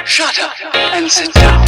Shut up and sit down.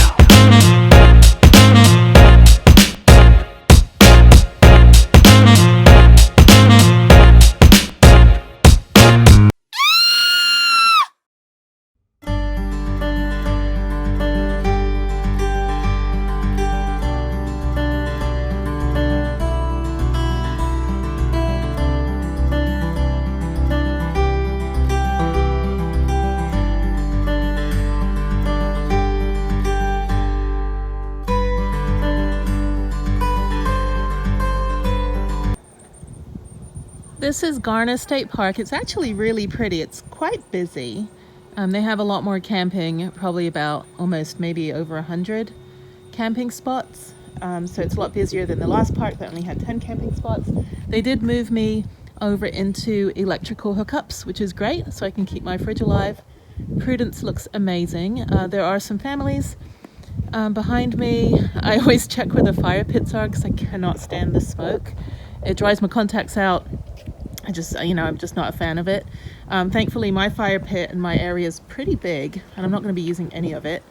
This is Garner State Park. It's actually really pretty. It's quite busy. They have a lot more camping, probably about almost maybe over 100 camping spots. So it's a lot busier than the last park that only had 10 camping spots. They did move me over into electrical hookups, which is great, so I can keep my fridge alive. Prudence looks amazing. There are some families behind me. I always check where the fire pits are because I cannot stand the smoke. It dries my contacts out. I'm just not a fan of it. Thankfully, my fire pit in my area is pretty big, and I'm not going to be using any of it.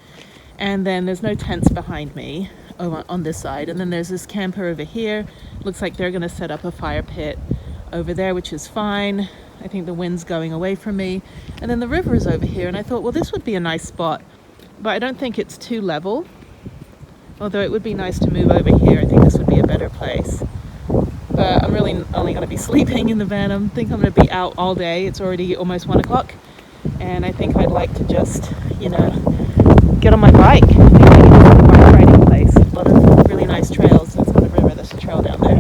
And then there's no tents behind me on this side. And then there's this camper over here. Looks like they're going to set up a fire pit over there, which is fine. I think the wind's going away from me. And then the river is over here. And I thought, well, this would be a nice spot. But I don't think it's too level. Although it would be nice to move over here. I think this would be a better place. But I'm really only going to be sleeping in the van. I think I'm going to be out all day. It's already almost 1 o'clock. And I think I'd like to just, get on my bike. I think I need a bike riding place. A lot of really nice trails. That's not a river. There's a trail down there.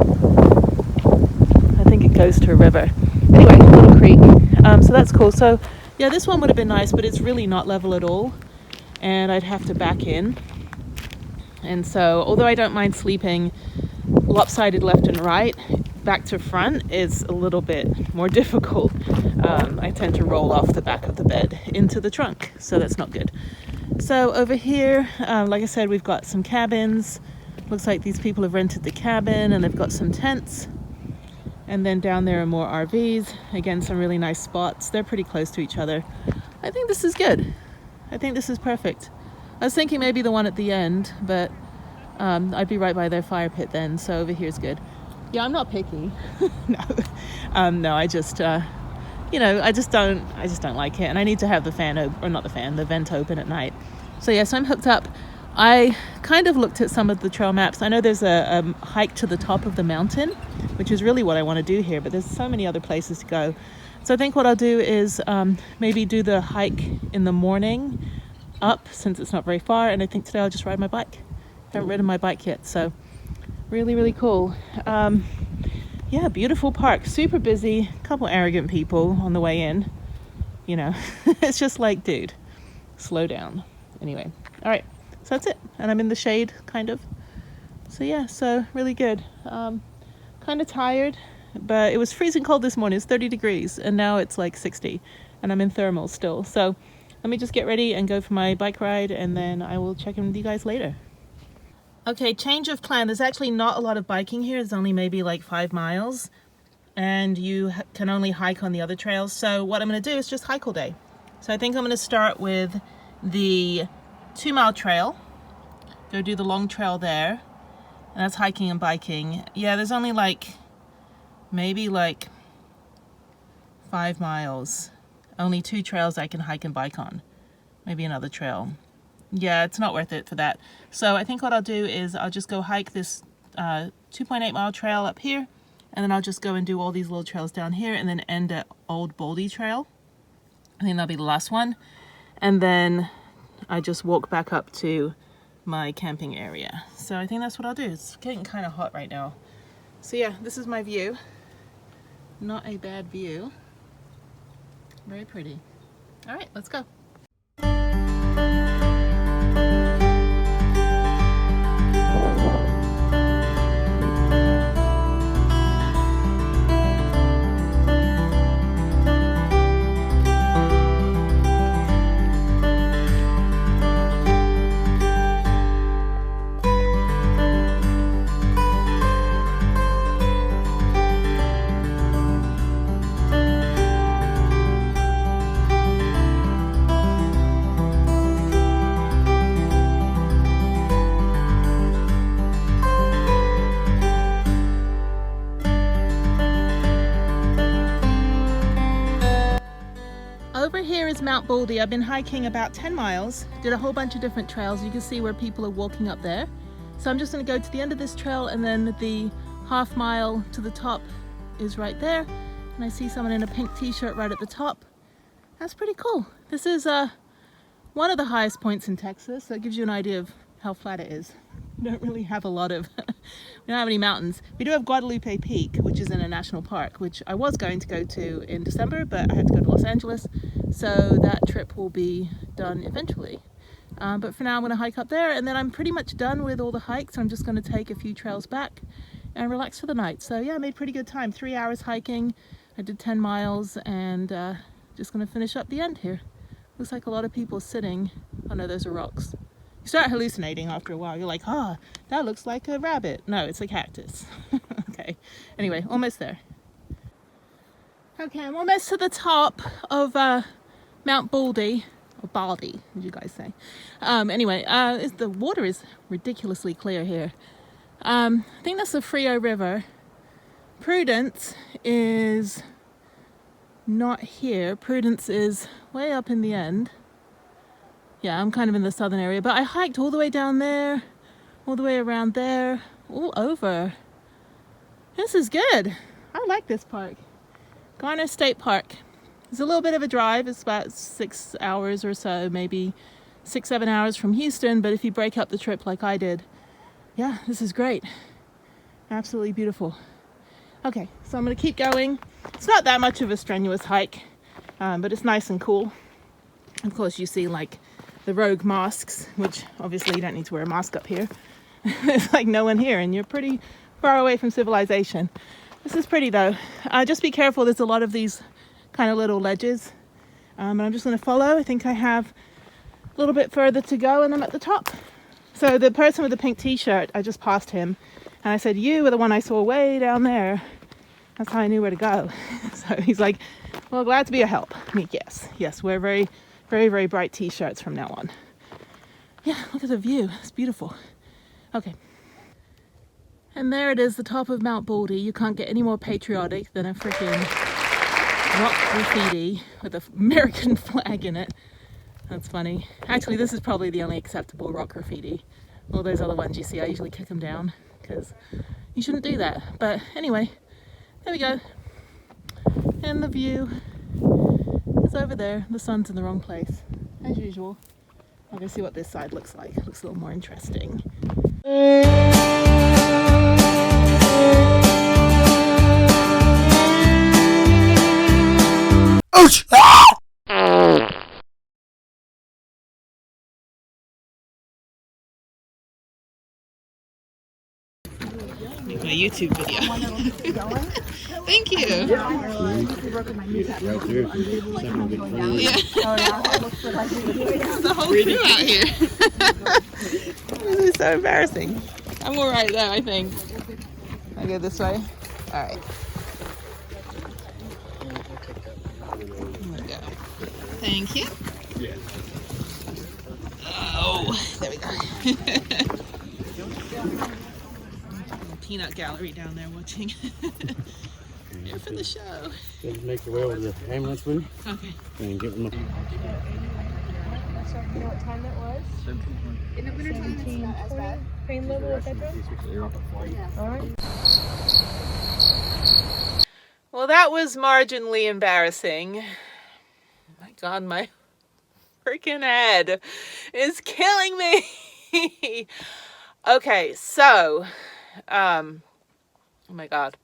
I think it goes to a river. Anyway, a little creek. So that's cool. So, yeah, this one would have been nice, but it's really not level at all. And I'd have to back in. And so, although I don't mind sleeping lopsided left and right, back to front is a little bit more difficult. I tend to roll off the back of the bed into the trunk, so that's not good. So over here, like I said, we've got some cabins. Looks like these people have rented the cabin and they've got some tents. And then down there are more RVs. Again, some really nice spots. They're pretty close to each other. I think this is good. I think this is perfect. I was thinking maybe the one at the end, but I'd be right by their fire pit then, so over here's good. Yeah, I'm not picky. No, I just don't like it, and I need to have the the vent open at night. So yes, I'm hooked up. I kind of looked at some of the trail maps. I know there's a hike to the top of the mountain, which is really what I want to do here, but there's so many other places to go. So I think what I'll do is maybe do the hike in the morning up, since it's not very far, and I think today I'll just ride my bike. Haven't ridden my bike yet, so really, really cool. Yeah, beautiful park, super busy, couple arrogant people on the way in, it's just like, dude, slow down. Anyway, all right, so that's it, and I'm in the shade, kind of. So yeah, so really good. Kind of tired, but it was freezing cold this morning. It's 30 degrees, and now it's like 60, and I'm in thermal still. So let me just get ready and go for my bike ride, and then I will check in with you guys later. Okay, change of plan. There's actually not a lot of biking here. It's only maybe like 5 miles, and you can only hike on the other trails. So what I'm going to do is just hike all day. So I think I'm going to start with the 2-mile trail, go do the long trail there, and that's hiking and biking. Yeah, there's only maybe 5 miles. Only 2 trails I can hike and bike on. Maybe another trail. Yeah, it's not worth it for that. So I think what I'll do is I'll just go hike this 2.8 mile trail up here, and then I'll just go and do all these little trails down here, and then end at Old Baldy Trail. I think that'll be the last one. And then I just walk back up to my camping area. So I think that's what I'll do. It's getting kind of hot right now. So yeah, this is my view. Not a bad view. Very pretty. All right, let's go. Mount Baldy. I've been hiking about 10 miles, did a whole bunch of different trails. You can see where people are walking up there. So I'm just going to go to the end of this trail, and then the half mile to the top is right there. And I see someone in a pink t-shirt right at the top. That's pretty cool. This is one of the highest points in Texas. That gives you an idea of how flat it is. We don't really have a lot of, we don't have any mountains. We do have Guadalupe Peak, which is in a national park, which I was going to go to in December, but I had to go to Los Angeles. So that trip will be done eventually. But for now I'm going to hike up there, and then I'm pretty much done with all the hikes. I'm just going to take a few trails back and relax for the night. So yeah, I made pretty good time. 3 hours hiking. I did 10 miles and just going to finish up the end here. Looks like a lot of people sitting. Oh no, those are rocks. You start hallucinating after a while. You're like, ah, that looks like a rabbit. No, it's a cactus. Okay, anyway, almost there. Okay, I'm almost to the top of Mount Baldy, or Baldy, as you guys say. Anyway, the water is ridiculously clear here. I think that's the Frio River. Prudence is not here. Prudence is way up in the end. Yeah, I'm kind of in the southern area, but I hiked all the way down there, all the way around there, all over. This is good. I like this park. Garner State Park. It's a little bit of a drive. It's about 6 hours or so, maybe 6-7 hours from Houston, but if you break up the trip like I did, yeah, this is great. Absolutely beautiful. Okay, so I'm going to keep going. It's not that much of a strenuous hike, but it's nice and cool. Of course, you see like the rogue mosques, which obviously you don't need to wear a mask up here. There's like no one here, and you're pretty far away from civilization. This is pretty though. Just be careful. There's a lot of these kind of little ledges, and I'm just going to follow. I think I have a little bit further to go, and I'm at the top. So the person with the pink t-shirt, I just passed him, and I said, "You were the one I saw way down there." That's how I knew where to go. So he's like, "Well, glad to be a help." I mean, yes, we're very, very, very bright t-shirts from now on. Yeah, look at the view. It's beautiful. Okay. And there it is, the top of Mount Baldy. You can't get any more patriotic than a freaking rock graffiti with an American flag in it. That's funny. Actually, this is probably the only acceptable rock graffiti. All those other ones you see, I usually kick them down because you shouldn't do that. But anyway, there we go. And the view is over there. The sun's in the wrong place, as usual. I'll go see what this side looks like. It looks a little more interesting. Ouch! Make my YouTube video. Thank you. There's a whole crew out here. This is so embarrassing. I'm alright though, I think. I go this way. Alright. There we go. Thank you. Oh, there we go. Peanut gallery down there watching. Here for the show. Just make your way over to the ambulance with me. Okay. And give them a... You know what time that was? In the winter time, it's not as bad. Pain level with petrol? All right. Well, that was marginally embarrassing. My God, my freaking head is killing me. Okay, so, oh my God.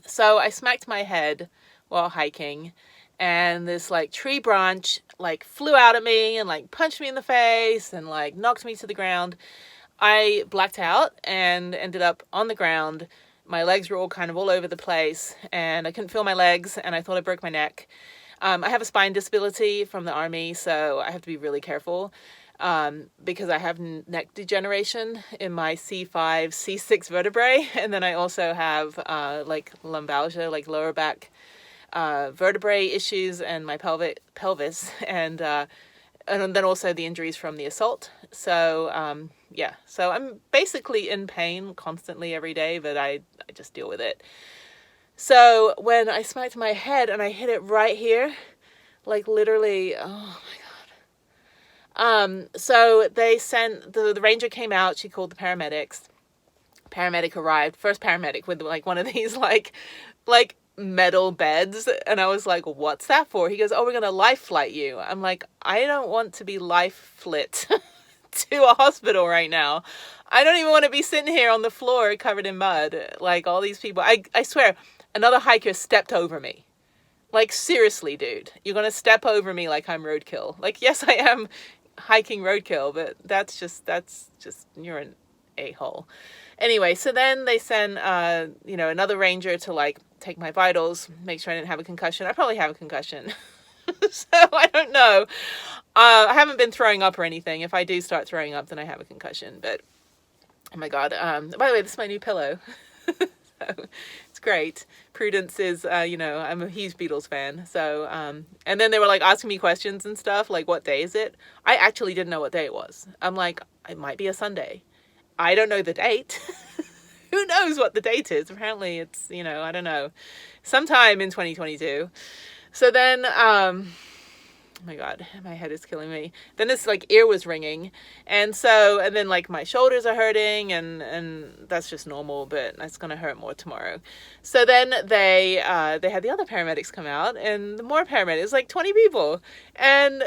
So I smacked my head while hiking, and this like tree branch like flew out at me and like punched me in the face and like knocked me to the ground. I blacked out and ended up on the ground. My legs were all kind of all over the place, and I couldn't feel my legs, and I thought I broke my neck. I have a spine disability from the army, so I have to be really careful. Because I have neck degeneration in my C5, C6 vertebrae, and then I also have like lumbalgia, like lower back vertebrae issues, and my pelvis, and then also the injuries from the assault. So yeah, so I'm basically in pain constantly every day, but I just deal with it. So when I smacked my head and I hit it right here, Like literally, oh my God. So they sent, the ranger came out, she called the paramedics. Paramedic arrived, first paramedic with like one of these like metal beds. And I was like, what's that for? He goes, oh, we're going to life flight you. I'm like, I don't want to be life flit to a hospital right now. I don't even want to be sitting here on the floor covered in mud. Like all these people, I swear, another hiker stepped over me. Like, seriously, dude, you're going to step over me like I'm roadkill. Like, yes, I am hiking roadkill, but that's just, you're an a-hole. Anyway, so then they send, another ranger to like take my vitals, make sure I didn't have a concussion. I probably have a concussion. So I don't know. I haven't been throwing up or anything. If I do start throwing up, then I have a concussion. But, oh my God. By the way, this is my new pillow. So it's great. Prudence is, I'm a huge Beatles fan. So, and then they were like asking me questions and stuff, like, what day is it? I actually didn't know what day it was. I'm like, it might be a Sunday. I don't know the date. Who knows what the date is? Apparently it's, I don't know, sometime in 2022. So then, oh my God, my head is killing me. Then this like ear was ringing. And then like my shoulders are hurting and that's just normal, but that's going to hurt more tomorrow. So then they had the other paramedics come out and more paramedics, like 20 people. And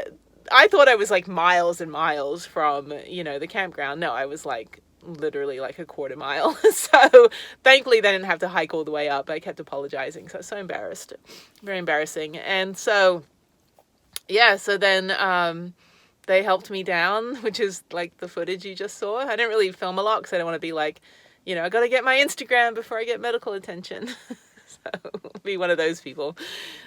I thought I was like miles and miles from, the campground. No, I was like literally like a quarter mile. So thankfully they didn't have to hike all the way up. I kept apologizing. So I was so embarrassed, very embarrassing. And so, yeah, so then they helped me down, which is like the footage you just saw. I didn't really film a lot because I don't want to be like, I got to get my Instagram before I get medical attention. So be one of those people,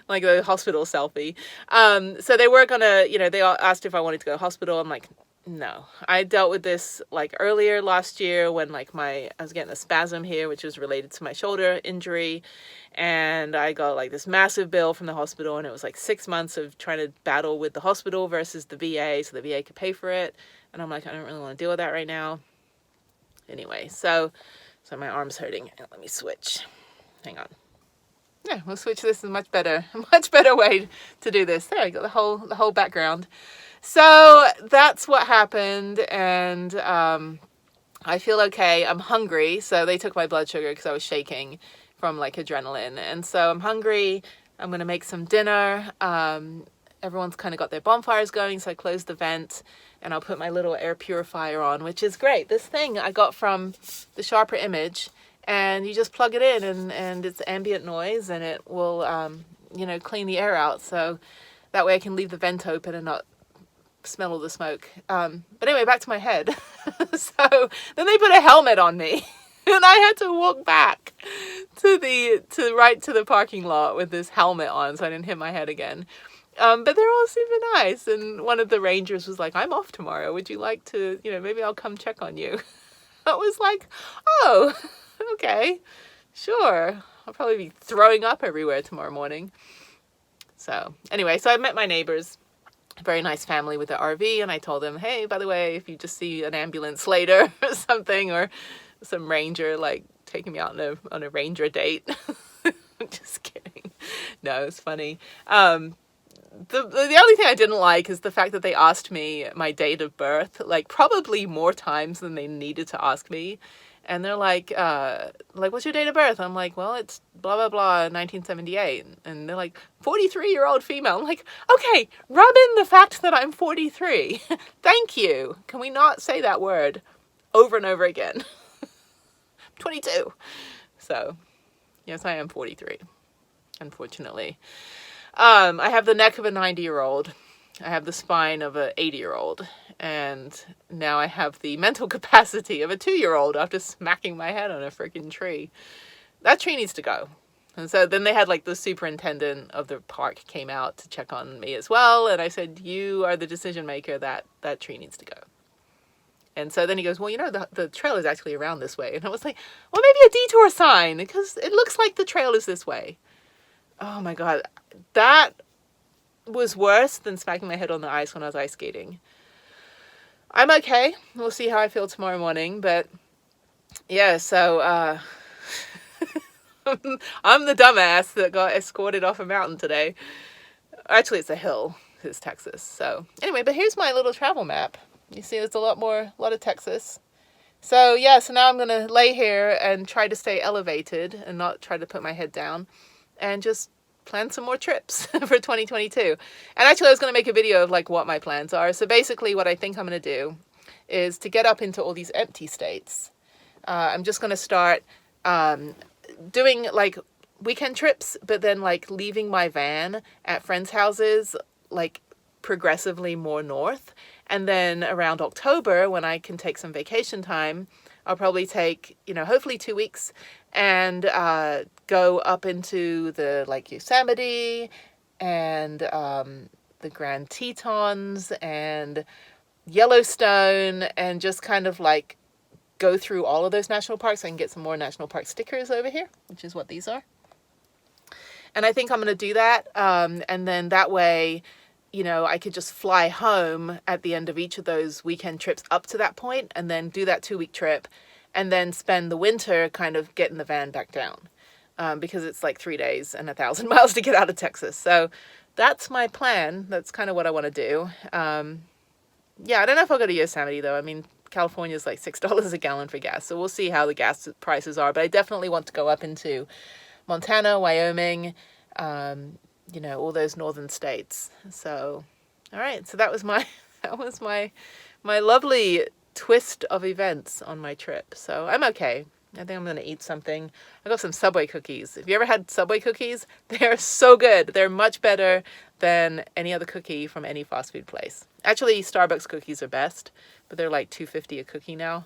like the hospital selfie. So they were gonna, they asked if I wanted to go to hospital. I'm like, no. I dealt with this like earlier last year when like I was getting a spasm here, which was related to my shoulder injury. And I got like this massive bill from the hospital, and it was like 6 months of trying to battle with the hospital versus the VA so the VA could pay for it. And I'm like, I don't really want to deal with that right now. Anyway, so my arm's hurting. Let me switch. Hang on. Yeah, we'll switch. This is a much better way to do this. There, I got the whole background. So that's what happened, and I feel okay. I'm hungry, so they took my blood sugar because I was shaking from like adrenaline, and so I'm hungry. I'm gonna make some dinner. Everyone's kind of got their bonfires going, so I closed the vent, and I'll put my little air purifier on, which is great. This thing I got from the Sharper Image, and you just plug it in, and it's ambient noise, and it will clean the air out, so that way I can leave the vent open and not smell all the smoke. But anyway, back to my head. So then they put a helmet on me and I had to walk back to the parking lot with this helmet on so I didn't hit my head again. But they're all super nice. And one of the rangers was like, I'm off tomorrow. Would you like to, maybe I'll come check on you. I was like, oh, okay, sure. I'll probably be throwing up everywhere tomorrow morning. So anyway, so I met my neighbors. Very nice family with the RV, and I told them, hey, by the way, if you just see an ambulance later or something, or some ranger like taking me out on a ranger date. I'm just kidding. No, it's funny. The only thing I didn't like is the fact that they asked me my date of birth, like probably more times than they needed to ask me. And they're like, what's your date of birth? I'm like, well, it's blah, blah, blah, 1978. And they're like, 43-year-old female. I'm like, okay, rub in the fact that I'm 43. Thank you. Can we not say that word over and over again? 22. So, yes, I am 43, unfortunately. I have the neck of a 90-year-old. I have the spine of an 80-year-old. And now I have the mental capacity of a 2-year-old after smacking my head on a freaking tree. That tree needs to go. And so then they had like the superintendent of the park came out to check on me as well. And I said, you are the decision maker, that tree needs to go. And so then he goes, well, the trail is actually around this way. And I was like, well, maybe a detour sign, because it looks like the trail is this way. Oh my God. That was worse than smacking my head on the ice when I was ice skating. I'm okay. We'll see how I feel tomorrow morning. But yeah, so I'm the dumbass that got escorted off a mountain today. Actually, it's a hill. It's Texas. So anyway, but here's my little travel map. You see, there's a lot of Texas. So yeah, so now I'm going to lay here and try to stay elevated and not try to put my head down and just plan some more trips for 2022. And actually, I was going to make a video of like what my plans are. So basically what I think I'm going to do is to get up into all these empty states. I'm just going to start doing like weekend trips, but then like leaving my van at friends' houses like progressively more north. And then around October, when I can take some vacation time, I'll probably take, hopefully 2 weeks and go up into the like Yosemite and the Grand Tetons and Yellowstone, and just kind of like go through all of those national parks. I can get some more national park stickers over here, which is what these are. And I think I'm going to do that. And then that way, I could just fly home at the end of each of those weekend trips up to that point, and then do that 2-week trip, and then spend the winter kind of getting the van back down, because it's like 3 days and 1,000 miles to get out of Texas. So that's my plan. That's kind of what I want to do. Yeah, I don't know if I'll go to Yosemite though. I mean, California is like $6 a gallon for gas, so we'll see how the gas prices are. But I definitely want to go up into Montana, Wyoming, all those northern states. So, all right. So that was my lovely twist of events on my trip. So I'm okay. I think I'm going to eat something. I got some Subway cookies. Have you ever had Subway cookies? They're so good. They're much better than any other cookie from any fast food place. Actually, Starbucks cookies are best, but they're like $2.50 a cookie now.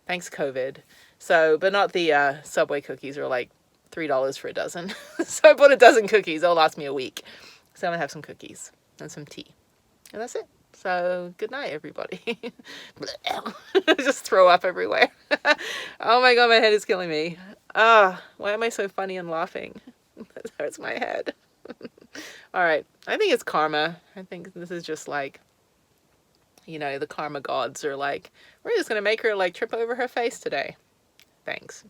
Thanks, COVID. So, but not the Subway cookies are like $3 for a dozen. So I bought a dozen cookies. They'll last me a week. So I'm going to have some cookies and some tea. And that's it. So good night, everybody. Just throw up everywhere. Oh my God, my head is killing me. Why am I so funny and laughing? That hurts my head. All right. I think it's karma. I think this is just like, the karma gods are like, we're just going to make her like trip over her face today. Thanks.